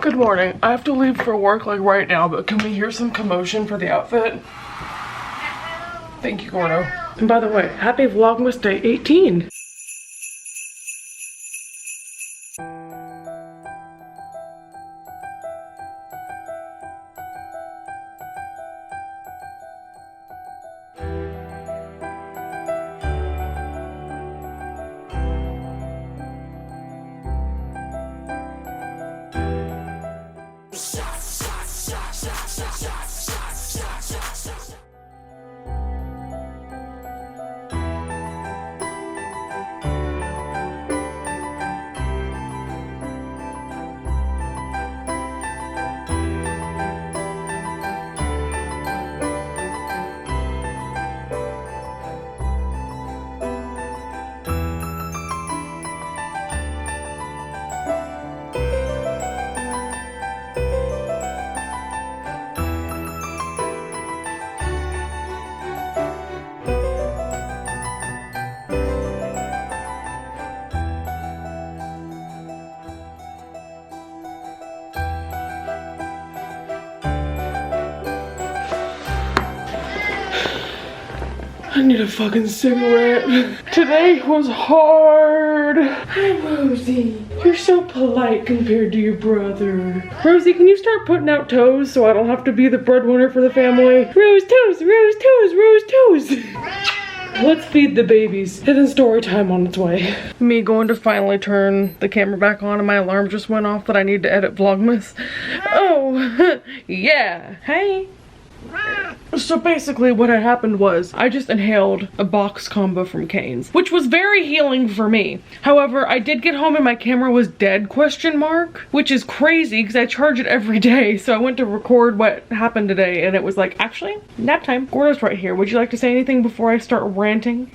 Good morning. I have to leave for work like right now, but can we hear some commotion for the outfit? Thank you, Gordo. And by the way, happy Vlogmas Day 18. I need a fucking cigarette. Today was hard. Hi, Rosie. You're so polite compared to your brother. Rosie, can you start putting out toes so I don't have to be the breadwinner for the family? Rose toes, rose toes, rose toes. Let's feed the babies. And then story time on its way. Me going to finally turn the camera back on and my alarm just went off that I need to edit Vlogmas. Oh, yeah. Hey. So basically what had happened was I just inhaled a box combo from Cane's, which was very healing for me. However, I did get home and my camera was dead, which is crazy because I charge it every day. So I went to record what happened today and it was like, actually, nap time. Gordo's right here. Would you like to say anything before I start ranting?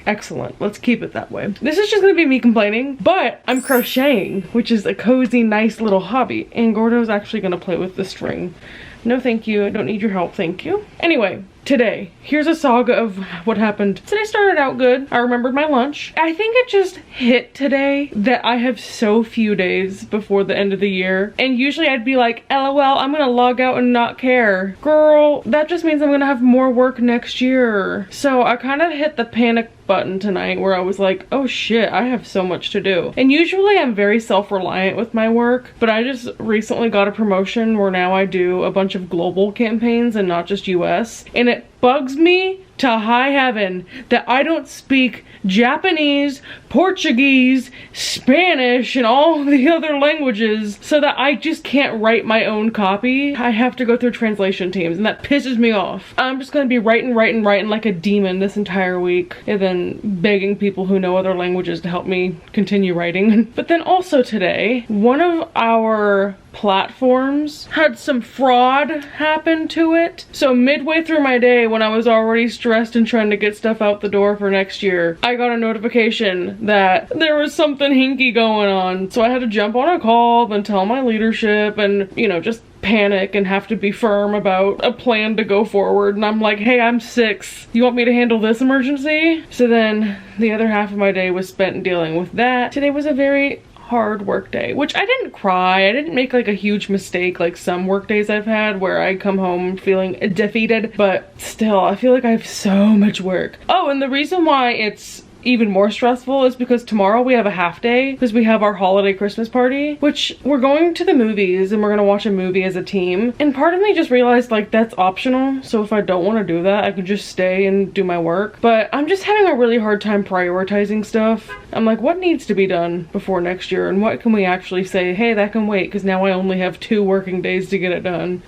Excellent. Let's keep it that way. This is just gonna be me complaining, but I'm crocheting, which is a cozy, nice little hobby. And Gordo's actually gonna play with the string. No thank you, I don't need your help, thank you. Anyway, today, here's a saga of what happened. Today started out good. I remembered my lunch. I think it just hit today that I have so few days before the end of the year. And usually I'd be like, LOL, I'm gonna log out and not care. Girl, that just means I'm gonna have more work next year. So I kind of hit the panic button tonight where I was like, oh shit, I have so much to do. And usually I'm very self-reliant with my work, but I just recently got a promotion where now I do a bunch of global campaigns and not just US. And it bugs me to high heaven that I don't speak Japanese, Portuguese, Spanish, and all the other languages so that I just can't write my own copy. I have to go through translation teams and that pisses me off. I'm just gonna be writing like a demon this entire week and then begging people who know other languages to help me continue writing. But then also today, one of our platforms had some fraud happen to it. So midway through my day when I was already stressed and trying to get stuff out the door for next year, I got a notification that there was something hinky going on. So I had to jump on a call and tell my leadership and, you know, just panic and have to be firm about a plan to go forward. And I'm like, hey, I'm 6. You want me to handle this emergency? So then the other half of my day was spent dealing with that. Today was a very hard work day, which I didn't cry. I didn't make like a huge mistake like some work days I've had where I come home feeling defeated, but still I feel like I have so much work. Oh, and the reason why it's even more stressful is because tomorrow we have a half day because we have our holiday Christmas party, which we're going to the movies and we're gonna watch a movie as a team. And part of me just realized like that's optional. So if I don't want to do that, I could just stay and do my work. But I'm just having a really hard time prioritizing stuff. I'm like, what needs to be done before next year and what can we actually say, hey, that can wait because now I only have 2 working days to get it done.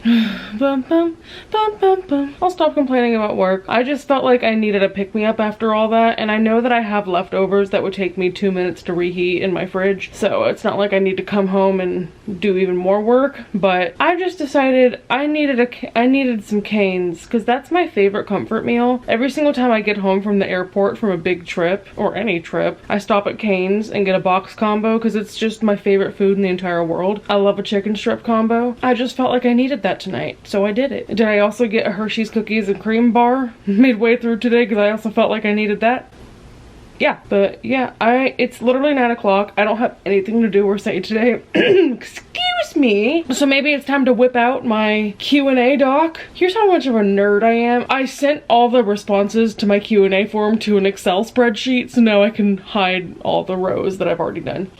Bum, bum, bum, bum, bum. I'll stop complaining about work. I just felt like I needed a pick-me-up after all that, and I know that I have leftovers that would take me 2 minutes to reheat in my fridge, so it's not like I need to come home and do even more work. But I just decided I needed some Cane's because that's my favorite comfort meal. Every single time I get home from the airport from a big trip or any trip, I stop at Cane's and get a box combo because it's just my favorite food in the entire world. I love a chicken strip combo. I just felt like I needed that tonight, so I did it. Did I also get a Hershey's cookies and cream bar midway through today because I also felt like I needed that? yeah, but yeah, it's literally 9 o'clock. I don't have anything to do or say today. Excuse me. So maybe it's time to whip out my Q&A doc. Here's how much of a nerd I am. I sent all the responses to my Q&A form to an Excel spreadsheet, so now I can hide all the rows that I've already done.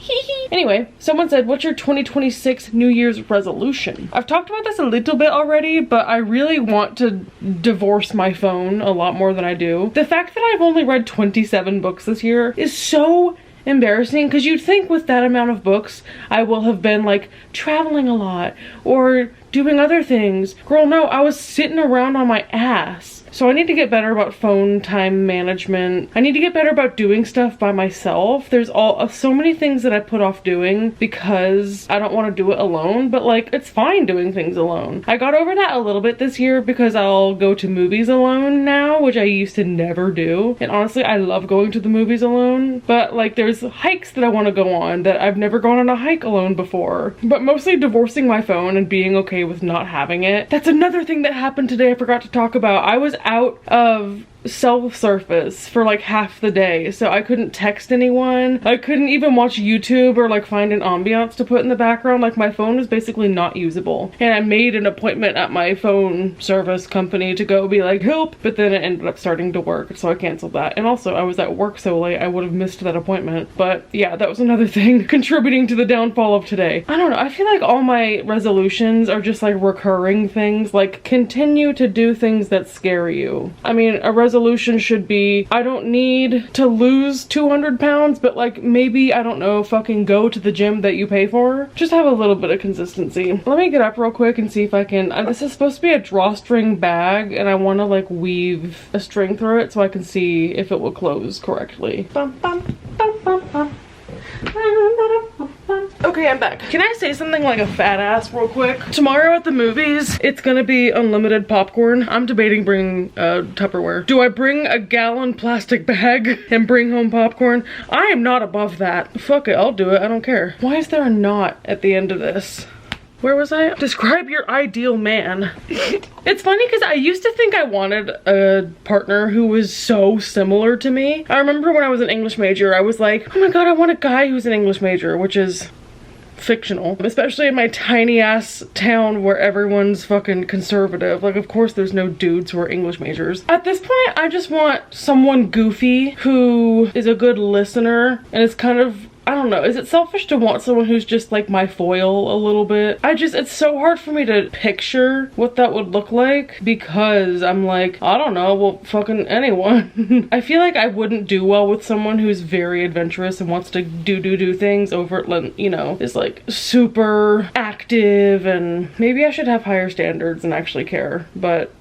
Anyway, someone said, what's your 2026 New Year's resolution? I've talked about this a little bit already, but I really want to divorce my phone a lot more than I do. The fact that I've only read 27 books this year is so embarrassing, because you'd think with that amount of books I will have been like traveling a lot or doing other things. Girl, no, I was sitting around on my ass. So I need to get better about phone time management. I need to get better about doing stuff by myself. There's so many things that I put off doing because I don't want to do it alone, but like, it's fine doing things alone. I got over that a little bit this year because I'll go to movies alone now, which I used to never do. And honestly, I love going to the movies alone, but like, there's hikes that I want to go on that I've never gone on a hike alone before. But mostly divorcing my phone and being okay with not having it. That's another thing that happened today I forgot to talk about. I was out of cell service for like half the day, so I couldn't text anyone. I couldn't even watch YouTube or like find an ambiance to put in the background. Like, my phone was basically not usable, and I made an appointment at my phone service company to go be like, help, but then it ended up starting to work, so I canceled that. And also, I was at work so late I would have missed that appointment. But yeah, that was another thing contributing to the downfall of today. I don't know, I feel like all my resolutions are just like recurring things, like continue to do things that scare you. I mean, a resolution should be, I don't need to lose 200 pounds, but like, maybe, I don't know, fucking go to the gym that you pay for. Just have a little bit of consistency. Let me get up real quick and see if I can, this is supposed to be a drawstring bag, and I want to like weave a string through it so I can see if it will close correctly. Bum, bum, bum, bum, bum. Okay, I'm back. Can I say something like a fat ass real quick? Tomorrow at the movies, it's gonna be unlimited popcorn. I'm debating bringing Tupperware. Do I bring a gallon plastic bag and bring home popcorn? I am not above that. Fuck it, I'll do it, I don't care. Why is there a knot at the end of this? Where was I? Describe your ideal man. It's funny because I used to think I wanted a partner who was so similar to me. I remember when I was an English major, I was like, oh my god, I want a guy who's an English major, which is fictional, especially in my tiny ass town where everyone's fucking conservative. Like, of course there's no dudes who are English majors. At this point, I just want someone goofy who is a good listener and is kind of, I don't know, is it selfish to want someone who's just like my foil a little bit? It's so hard for me to picture what that would look like because I'm like, I don't know, well, fucking anyone. I feel like I wouldn't do well with someone who's very adventurous and wants to do things over, you know, is like super active, and maybe I should have higher standards and actually care, but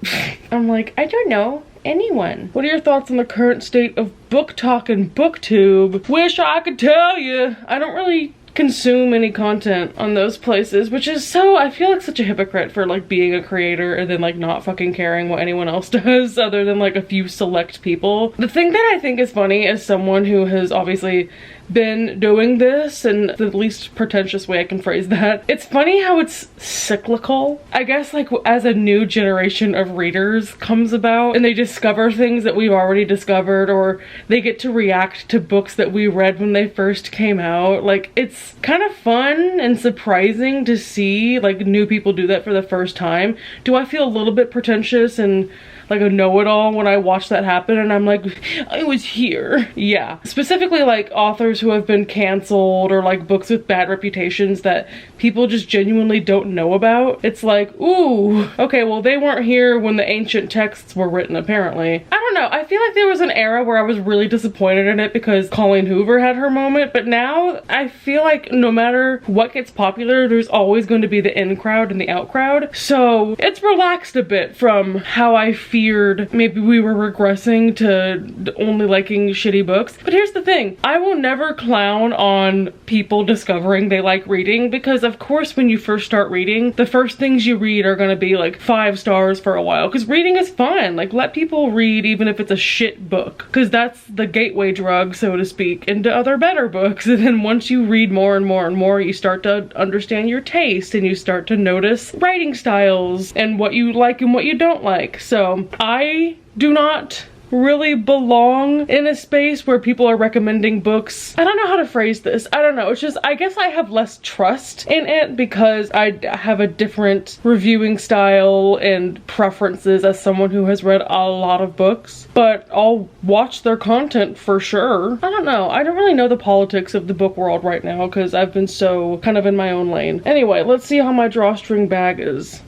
I'm like, I don't know. Anyone. What are your thoughts on the current state of book talk and booktube? Wish I could tell you. I don't really consume any content on those places, which is so, I feel like such a hypocrite for like being a creator and then like not fucking caring what anyone else does other than like a few select people. The thing that I think is funny as someone who has obviously been doing this in the least pretentious way I can phrase that, it's funny how it's cyclical. I guess like as a new generation of readers comes about and they discover things that we've already discovered, or they get to react to books that we read when they first came out, like it's kind of fun and surprising to see like new people do that for the first time. Do I feel a little bit pretentious and like a know-it-all when I watch that happen and I'm like, I was here? Yeah. Specifically like authors who have been canceled or like books with bad reputations that people just genuinely don't know about. It's like, ooh, okay, well they weren't here when the ancient texts were written apparently. I don't know, I feel like there was an era where I was really disappointed in it because Colleen Hoover had her moment, but now I feel like no matter what gets popular, there's always going to be the in crowd and the out crowd. So it's relaxed a bit from how I feared maybe we were regressing to only liking shitty books. But here's the thing, I will never clown on people discovering they like reading, because of course when you first start reading, the first things you read are gonna be like 5 stars for a while, because reading is fun. Like, let people read even if it's a shit book, because that's the gateway drug, so to speak, into other better books. And then once you read more and more and more, you start to understand your taste and you start to notice writing styles and what you like and what you don't like. So I do not really belong in a space where people are recommending books. I don't know how to phrase this. I don't know. It's just, I guess I have less trust in it because I have a different reviewing style and preferences as someone who has read a lot of books, but I'll watch their content for sure. I don't know. I don't really know the politics of the book world right now because I've been so kind of in my own lane. Anyway, let's see how my drawstring bag is.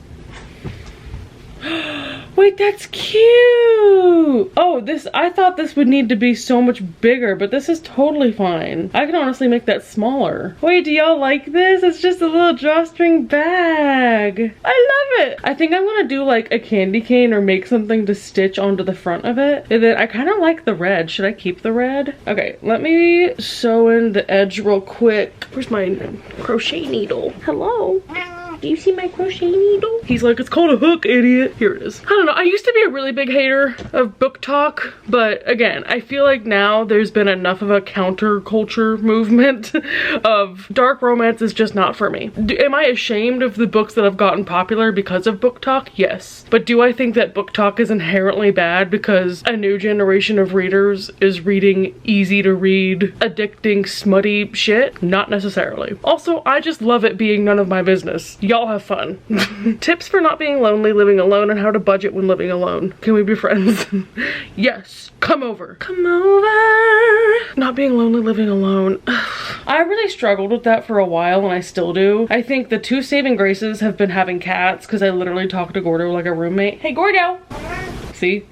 Wait, that's cute! Oh, this, I thought this would need to be so much bigger, but this is totally fine. I can honestly make that smaller. Wait, do y'all like this? It's just a little drawstring bag. I love it! I think I'm gonna do like a candy cane or make something to stitch onto the front of it. And then I kind of like the red. Should I keep the red? Okay, let me sew in the edge real quick. Where's my crochet needle? Hello? Do you see my crochet needle? He's like, it's called a hook, idiot. Here it is. I don't know. I used to be a really big hater of book talk, but again, I feel like now there's been enough of a counterculture movement of dark romance is just not for me. Am I ashamed of the books that have gotten popular because of book talk? Yes. But do I think that book talk is inherently bad because a new generation of readers is reading easy to read, addicting, smutty shit? Not necessarily. Also, I just love it being none of my business. Y'all have fun. Tips for not being lonely, living alone, and how to budget when living alone. Can we be friends? Yes. Come over. Come over. Not being lonely, living alone. I really struggled with that for a while, and I still do. I think the two saving graces have been having cats, because I literally talk to Gordo like a roommate. Hey, Gordo. See?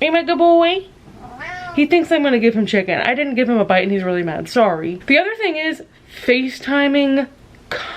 Ain't my good boy? He thinks I'm gonna give him chicken. I didn't give him a bite, and he's really mad. Sorry. The other thing is FaceTiming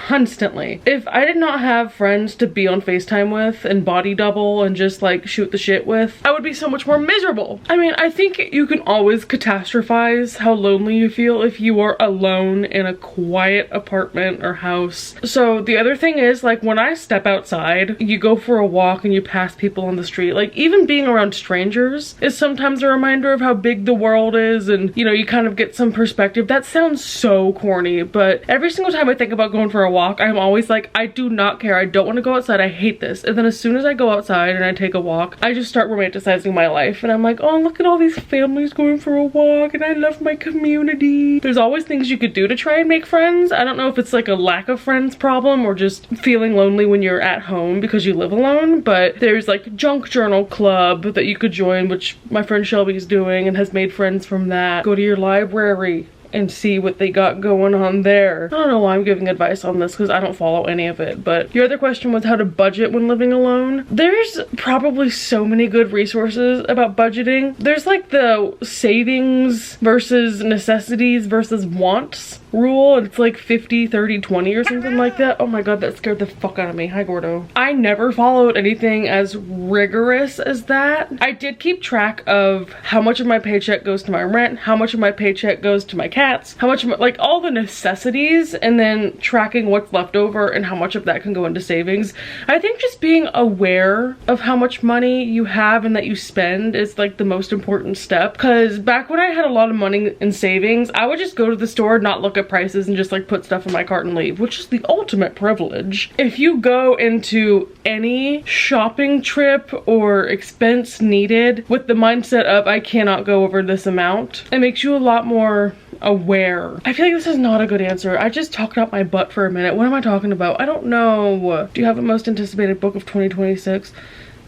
constantly. If I did not have friends to be on FaceTime with and body double and just like shoot the shit with, I would be so much more miserable. I mean, I think you can always catastrophize how lonely you feel if you are alone in a quiet apartment or house. So the other thing is, like, when I step outside, you go for a walk and you pass people on the street, like even being around strangers is sometimes a reminder of how big the world is, and you know, you kind of get some perspective. That sounds so corny, but every single time I think about going for a walk, I'm always like, I do not care. I don't want to go outside. I hate this. And then as soon as I go outside and I take a walk, I just start romanticizing my life. And I'm like, oh, look at all these families going for a walk, and I love my community. There's always things you could do to try and make friends. I don't know if it's like a lack of friends problem or just feeling lonely when you're at home because you live alone, but there's like junk journal club that you could join, which my friend Shelby's doing and has made friends from that. Go to your library and see what they got going on there. I don't know why I'm giving advice on this because I don't follow any of it, but your other question was how to budget when living alone. There's probably so many good resources about budgeting. There's like the savings versus necessities versus wants rule. It's like 50, 30, 20 or something like that. Oh my god, that scared the fuck out of me. Hi, Gordo. I never followed anything as rigorous as that. I did keep track of how much of my paycheck goes to my rent, how much of my paycheck goes to my cats, how much of my, like all the necessities, and then tracking what's left over and how much of that can go into savings. I think just being aware of how much money you have and that you spend is like the most important step, because back when I had a lot of money in savings, I would just go to the store, not look at prices, and just like put stuff in my cart and leave, which is the ultimate privilege. If you go into any shopping trip or expense needed with the mindset of I cannot go over this amount, it makes you a lot more aware. I feel like this is not a good answer. I just talked out my butt for a minute. What am I talking about? I don't know. Do you have a most anticipated book of 2026?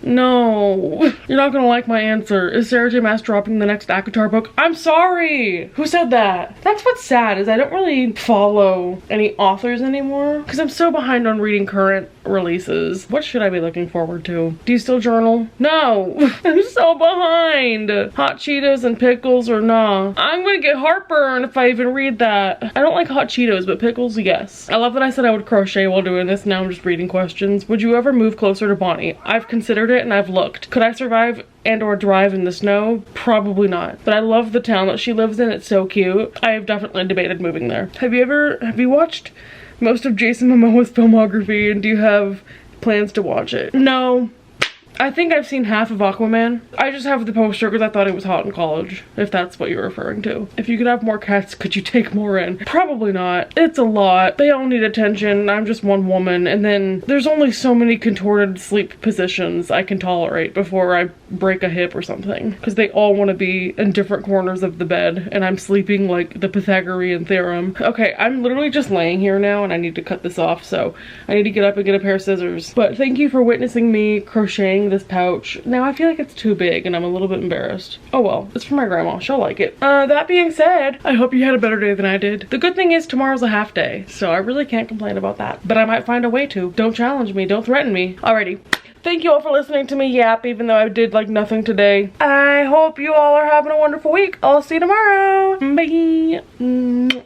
No. You're not gonna like my answer. Is Sarah J Maas dropping the next ACOTAR book? I'm sorry. Who said that? That's what's sad, is I don't really follow any authors anymore because I'm so behind on reading current releases. What should I be looking forward to? Do you still journal? No. I'm so behind. Hot Cheetos and pickles or nah. I'm gonna get heartburn if I even read that. I don't like hot Cheetos, but pickles, yes. I love that I said I would crochet while doing this. Now I'm just reading questions. Would you ever move closer to Bonnie? I've considered it and I've looked. Could I survive and or drive in the snow? Probably not. But I love the town that she lives in. It's so cute. I have definitely debated moving there. Have you watched most of Jason Momoa's filmography, and do you have plans to watch it? No. I think I've seen half of Aquaman. I just have the poster because I thought it was hot in college, if that's what you're referring to. If you could have more cats, could you take more in? Probably not. It's a lot. They all need attention. I'm just one woman, and then there's only so many contorted sleep positions I can tolerate before I break a hip or something, because they all want to be in different corners of the bed, and I'm sleeping like the Pythagorean theorem. Okay, I'm literally just laying here now, and I need to cut this off, so I need to get up and get a pair of scissors. But thank you for witnessing me crocheting this pouch. Now I feel like it's too big, and I'm a little bit embarrassed. Oh well, it's for my grandma. She'll like it. That being said, I hope you had a better day than I did. The good thing is tomorrow's a half day, so I really can't complain about that. But I might find a way to. Don't challenge me. Don't threaten me. Alrighty. Thank you all for listening to me yap, even though I did like nothing today. I hope you all are having a wonderful week. I'll see you tomorrow. Bye.